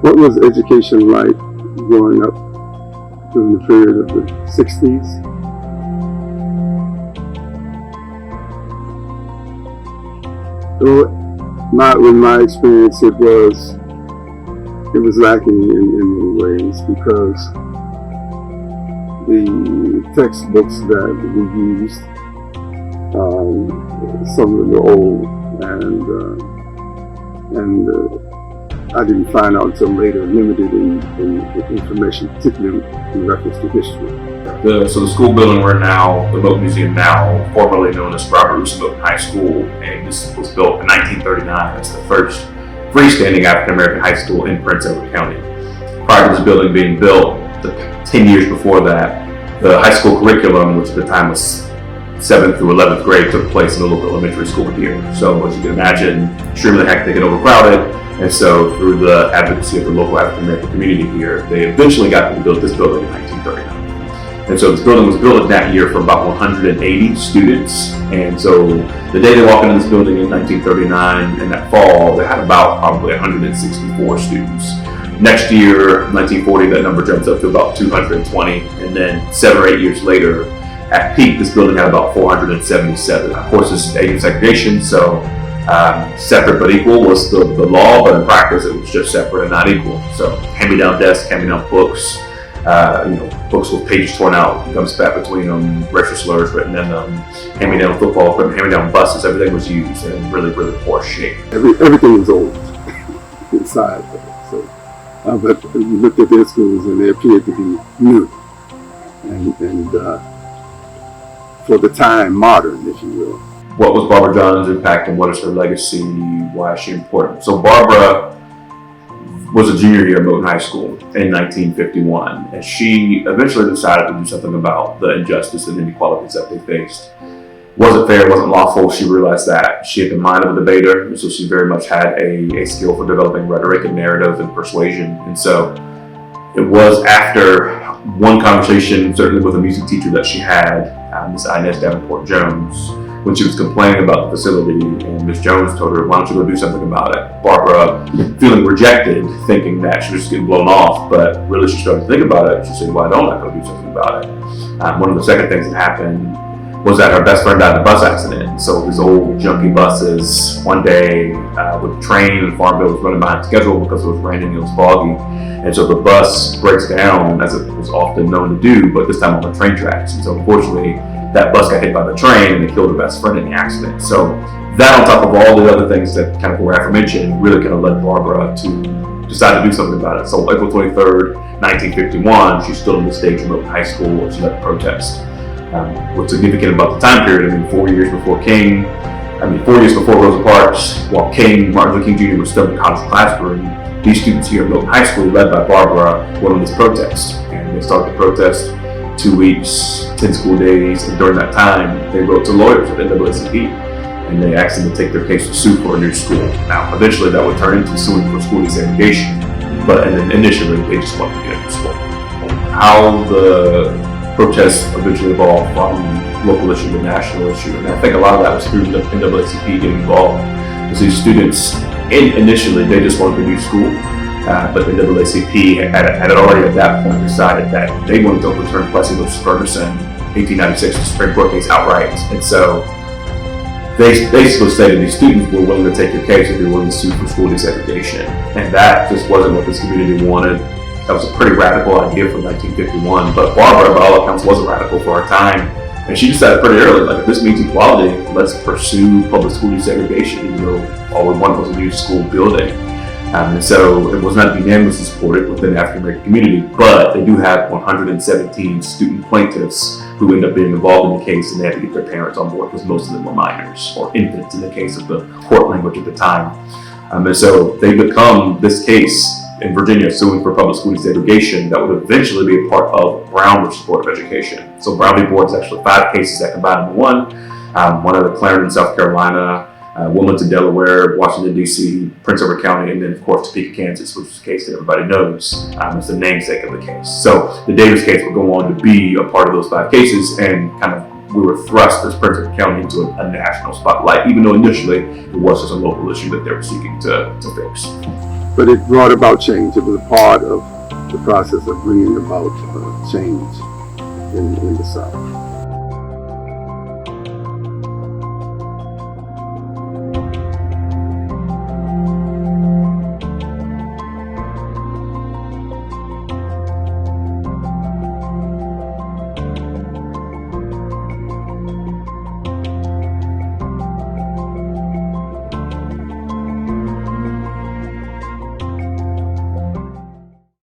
What was education like growing up during the period of the 60s? So with my experience, it was lacking in many ways because the textbooks that we used, some of them were old, and I didn't find out until later, limited in information, particularly in reference to history. So the school building we're in now, the Moton Museum now, formerly known as Robert Russo Moton High School, and this was built in 1939. It's the first freestanding African American high school in Prince Edward County. Prior to this building being built, 10 years before that, the high school curriculum, which at the time was 7th through 11th grade, took place in the local elementary school here. So as you can imagine, extremely hectic and overcrowded. And so through the advocacy of the local African American community here, they eventually got to build this building in 1939. And so this building was built that year for about 180 students. And so the day they walked into this building in 1939, in that fall, they had about probably 164 students. Next year, 1940, that number jumps up to about 220. And then 7 or 8 years later, at peak, this building had about 477. Of course, this is age of segregation, so separate but equal was the law, but in practice it was just separate and not equal. So hand-me-down desks, hand-me-down books, books with pages torn out, gum spat between them, racial slurs written in them, hand-me-down football equipment, hand-me-down buses, everything was used in really, really poor shape. Everything was old inside, so but we looked at their schools and they appeared to be new and for the time modern, if you will. What was Barbara John's impact and what is her legacy? Why is she important? So Barbara was a junior here at Moton High School in 1951, and she eventually decided to do something about the injustice and inequalities that they faced. Wasn't fair, wasn't lawful. She realized that. She had the mind of a debater, and so she very much had a skill for developing rhetoric and narrative and persuasion. And so it was after one conversation, certainly with a music teacher that she had, Miss Inez Davenport Jones, when she was complaining about the facility, and Miss Jones told her, why don't you go do something about it? Barbara, feeling rejected, thinking that she was just getting blown off, but really she started to think about it. She said, why don't I go do something about it? One of the second things that happened was that her best friend died in a bus accident. So these old junky buses, one day with the train and Farmville was running behind schedule because it was raining and it was foggy. And so the bus breaks down, as it was often known to do, but this time on the train tracks. And so unfortunately, that bus got hit by the train and they killed her best friend in the accident. So that, on top of all the other things that kind of were aforementioned, really kind of led Barbara to decide to do something about it. So April 23rd, 1951, she stood on the stage of Moton High School and she led the protest. What's significant about the time period, 4 years before Rosa Parks, while Martin Luther King Jr. was still in the college classroom, these students here at Moton High School, led by Barbara, went on this protest. And they started the protest 2 weeks, 10 school days, and during that time, they wrote to lawyers at NAACP, and they asked them to take their case to sue for a new school. Now, eventually that would turn into suing for school desegregation, but initially they just wanted to get a new school. How the protests eventually evolved from local issue to national issue, and I think a lot of that was through the NAACP getting involved. Because these students, initially, they just wanted a new school, but the NAACP had already at that point decided that they wanted to overturn Plessy v. Ferguson, 1896, the Supreme Court case outright. And so they basically stated these students were willing to take your case if you're willing to sue for school desegregation. And that just wasn't what this community wanted. That was a pretty radical idea from 1951, but Barbara, by all accounts, was a radical for her time. And she decided pretty early, like, if this means equality, let's pursue public school desegregation, even though all we wanted was a new school building. And so it was not unanimously supported within the African American community, but they do have 117 student plaintiffs who end up being involved in the case, and they had to get their parents on board because most of them were minors, or infants in the case of the court language at the time. And so they become this case in Virginia suing for public school desegregation that would eventually be a part of Brown v. Board of Education. So Brown v. Board is actually 5 cases that combine into one. One out of Clarendon, South Carolina, Wilmington, Delaware, Washington, D.C., Prince Edward County, and then, of course, Topeka, Kansas, which is a case that everybody knows. It's the namesake of the case. So the Davis case would go on to be a part of those 5 cases, and kind of we were thrust as Prince Edward County into a national spotlight, even though initially it was just a local issue that they were seeking to fix. but it brought about change. It was a part of the process of bringing about change in the South.